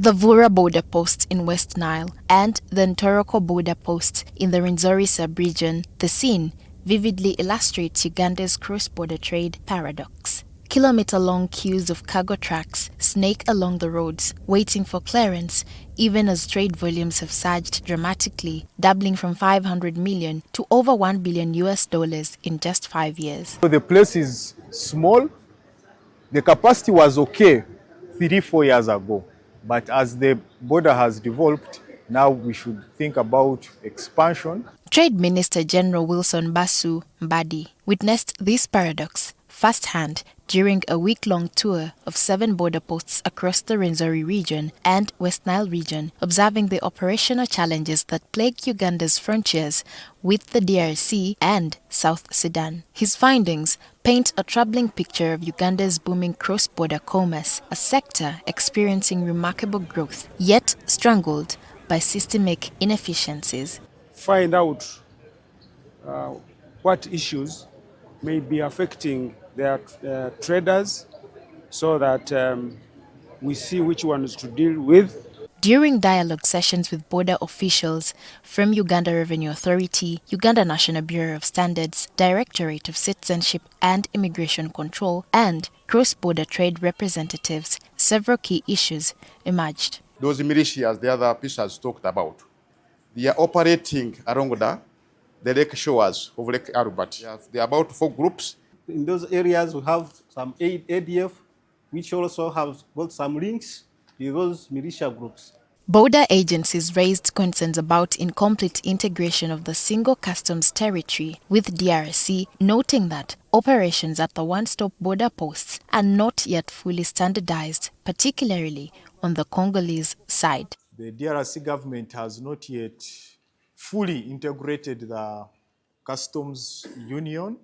The Vura border post in West Nile and the Ntoroko border post in the Rwenzori sub-region, the scene vividly illustrates Uganda's cross-border trade paradox. Kilometer-long queues of cargo trucks snake along the roads, waiting for clearance, even as trade volumes have surged dramatically, doubling from 500 million to over $1 billion in just 5 years. So the place is small. The capacity was okay 3-4 years ago. But as the border has developed, now we should think about expansion. Trade Minister General Wilson Mbasu Mbadi witnessed this paradox firsthand during a week-long tour of 7 border posts across the Rwenzori region and West Nile region, observing the operational challenges that plague Uganda's frontiers with the DRC and South Sudan. His findings paint a troubling picture of Uganda's booming cross-border commerce, a sector experiencing remarkable growth, yet strangled by systemic inefficiencies. Find out what issues may be affecting their traders so that we see which ones to deal with. During dialogue sessions with border officials from Uganda Revenue Authority, Uganda National Bureau of Standards, Directorate of Citizenship and Immigration Control, and cross-border trade representatives, several key issues emerged. Those militias the other officials talked about, they are operating along the lake shores of Lake Albert. There are about 4 groups. In those areas, we have some ADF, which also have got some links to those militia groups. Border agencies raised concerns about incomplete integration of the single customs territory with DRC, noting that operations at the one-stop border posts are not yet fully standardized, particularly on the Congolese side. The DRC government has not yet fully integrated the customs union,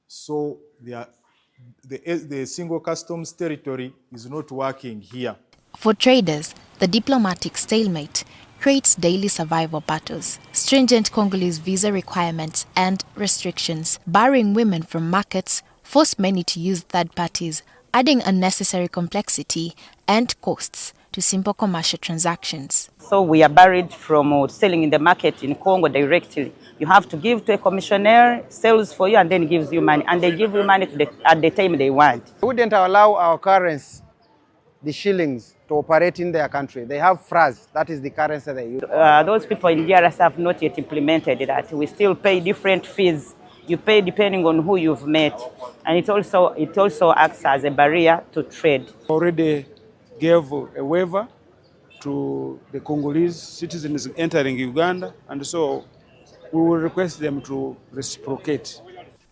so the single customs territory is not working here. For traders, the diplomatic stalemate creates daily survival battles. Stringent Congolese visa requirements and restrictions barring women from markets force many to use third parties, adding unnecessary complexity and costs to simple commercial transactions. So we are barred from selling in the market in Congo directly. You have to give to a commissioner, sells for you, and then gives you money. And they give you money at the time they want. We wouldn't allow our currency, the shillings, to operate in their country. They have francs, that is the currency they use. Those people in DRC have not yet implemented that. We still pay different fees. You pay depending on who you've met. And it also acts as a barrier to trade. Already gave a waiver to the Congolese citizens entering Uganda, and so we will request them to reciprocate.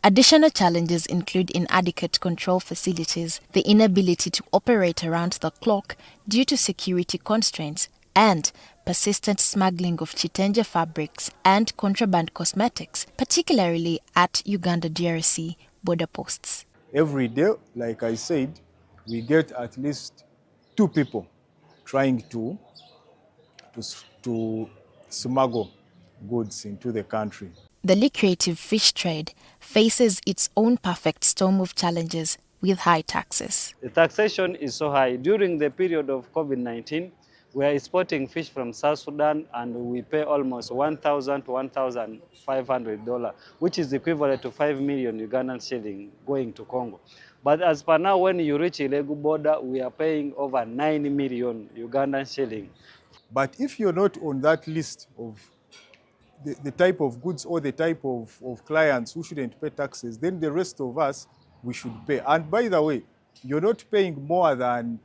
Additional challenges include inadequate control facilities, the inability to operate around the clock due to security constraints, and persistent smuggling of chitenge fabrics and contraband cosmetics, particularly at Uganda-DRC border posts. Every day, like I said, we get at least 2 people trying to smuggle goods into the country. The lucrative fish trade faces its own perfect storm of challenges with high taxes. The taxation is so high. During the period of COVID-19, we are exporting fish from South Sudan and we pay almost $1,000 to $1,500, which is equivalent to 5 million Ugandan shilling going to Congo. But as per now, when you reach illegal border, we are paying over 9 million Ugandan shilling. But if you're not on that list of the type of goods or the type of clients who shouldn't pay taxes, then the rest of us, we should pay. And by the way, you're not paying more than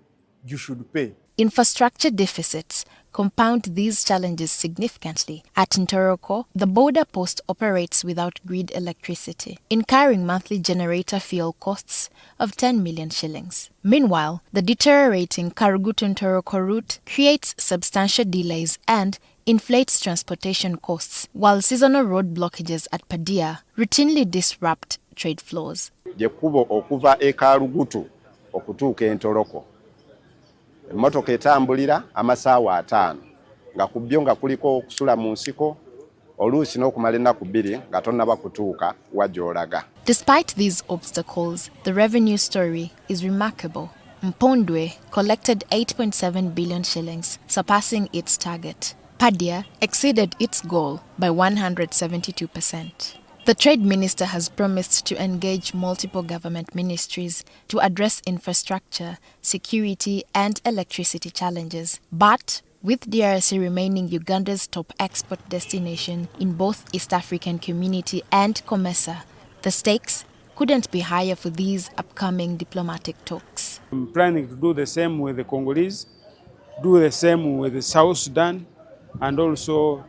you should pay. Infrastructure deficits compound these challenges significantly. At Ntoroko, the border post operates without grid electricity, incurring monthly generator fuel costs of 10 million shillings. Meanwhile, the deteriorating Karugutu-Ntoroko route creates substantial delays and inflates transportation costs, while seasonal road blockages at Padia routinely disrupt trade flows. Jekubo okuva e Karugutu okutuuka e Ntoroko. Emmotoka etambulira amasaawa 5 nga ku byo nga kuliko okusula mu nsiko oluusi n'okumala ennaku 2 nga tonnaba kutuuka wa gy'olaga. Despite these obstacles, the revenue story is remarkable. Mpondwe collected 8.7 billion shillings, surpassing its target. Padia exceeded its goal by 172%. The Trade Minister has promised to engage multiple government ministries to address infrastructure, security, and electricity challenges. But with DRC remaining Uganda's top export destination in both East African Community and COMESA, the stakes couldn't be higher for these upcoming diplomatic talks. I'm planning to do the same with the Congolese, do the same with South Sudan, and also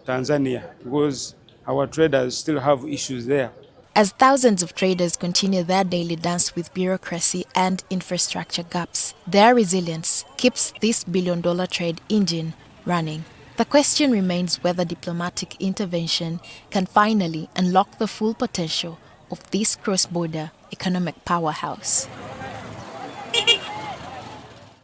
Tanzania, because our traders still have issues there. As thousands of traders continue their daily dance with bureaucracy and infrastructure gaps, their resilience keeps this billion-dollar trade engine running. The question remains whether diplomatic intervention can finally unlock the full potential of this cross-border economic powerhouse.